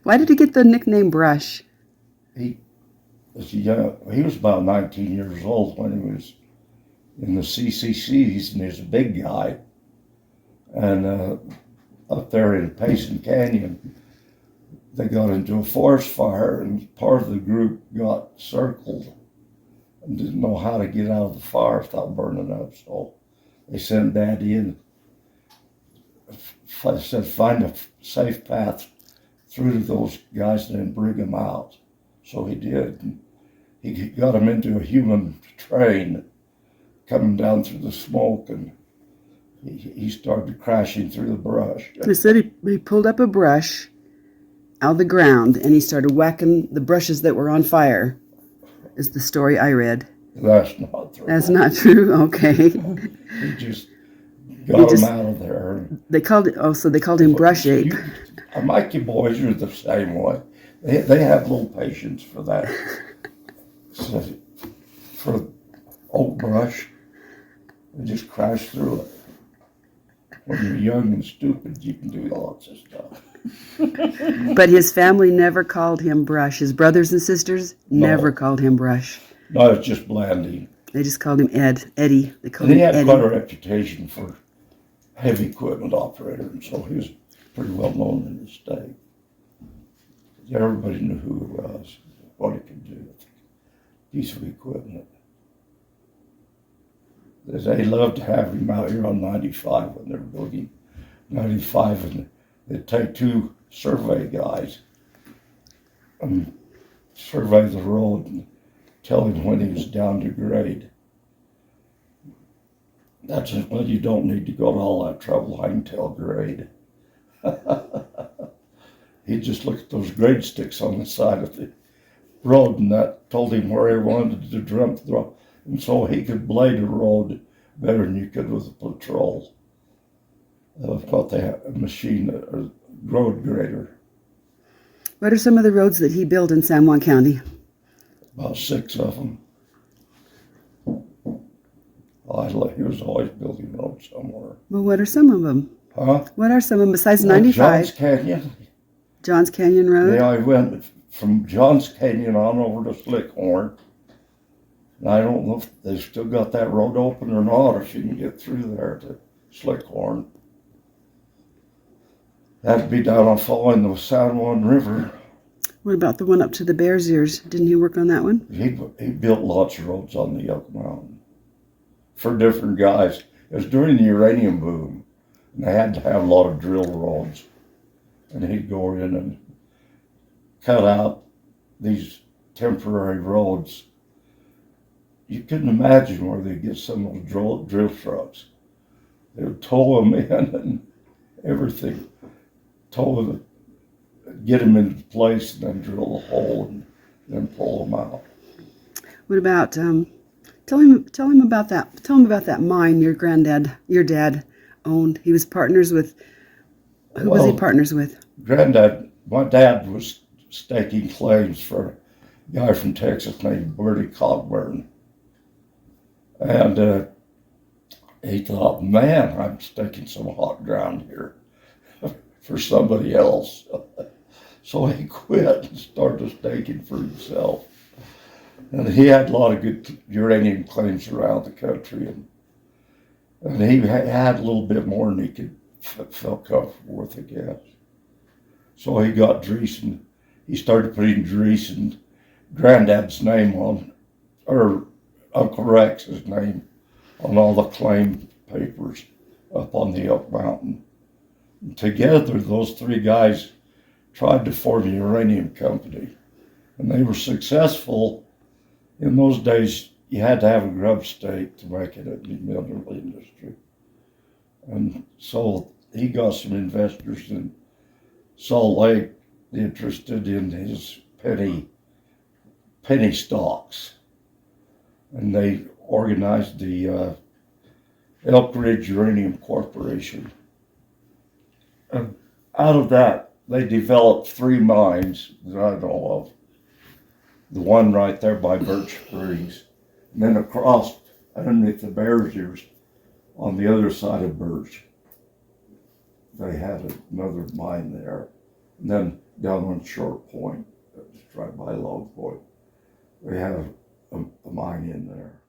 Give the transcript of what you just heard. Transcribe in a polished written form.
Why did he get the nickname Brush? He was young. He was about 19 years old when he was in the CCCs, and he was a big guy. And up there in Payson Canyon, they got into a forest fire, and part of the group got circled and didn't know how to get out of the fire without burning up. So they sent Daddy in. Said, find a safe path through to those guys and then bring them out. So he did. And he got them into a human train coming down through the smoke, and he started crashing through the brush. He said he pulled up a brush out of the ground and he started whacking the brushes that were on fire, is the story I read. That's not true. That's not true? Okay. He just got him out of there. They called it, so they called him Brush Ape. Mikey boys are the same way. They have little patience for that. So for oak brush, they just crash through it. When you're young and stupid, you can do lots of stuff. But his family never called him Brush. His brothers and sisters never called him Brush. No, it's just Blandy. They just called him Eddie. They called And he him had Eddie. quite a reputation for heavy equipment operator, and so he was pretty well known in the state. Everybody knew who he was, what he could do with a piece of equipment. They loved to have him out here on 95 when they were building 95, and they'd take two survey guys and survey the road and tell him when he was down to grade. That's just, well, you don't need to go to all that trouble. I can tell grade. He'd just look at those grade sticks on the side of the road, and that told him where he wanted to dump the road. And so he could blade a road better than you could with a patrol. I've got the machine, a road grader. What are some of the roads that he built in San Juan County? About 6 of them. He was always building roads somewhere. Well, what are some of them? Huh? What are some of them besides 95? Johns Canyon. Johns Canyon Road? Yeah, I went from Johns Canyon on over to Slickhorn. And I don't know if they still got that road open or not, if you can get through there to Slickhorn. That'd be down on following the San Juan River. What about the one up to the Bears Ears? Didn't he work on that one? He built lots of roads on the Elk Mountain for different guys. It was during the uranium boom, and they had to have a lot of drill roads. And he'd go in and cut out these temporary roads. You couldn't imagine where they'd get some of those drill trucks. They would tow them in and everything, tow them, get them into place, and then drill a hole and then pull them out. What about tell him about that. Tell him about that mine your dad owned. He was partners with. Who was he partners with? My dad was staking claims for a guy from Texas named Bertie Cogburn. And he thought, man, I'm staking some hot ground here for somebody else. So he quit and started staking for himself. And he had a lot of good uranium claims around the country. And he had a little bit more than he could felt comfortable with, I guess. So he got Dreesen. He started putting Dreesen, Granddad's name on, or Uncle Rex's name on all the claim papers up on the Elk Mountain. And together, those three guys tried to form a uranium company, and they were successful. In those days, you had to have a grub stake to make it in the mineral industry. And so he got some investors in Salt Lake interested in his penny stocks. And they organized the Elk Ridge Uranium Corporation. And out of that, they developed 3 mines that I know of. The one right there by Birch Springs, and then across underneath the Bears Ears on the other side of Birch. they had another mine there. And then down on Short Point, just right by Log Point, they had a mine in there.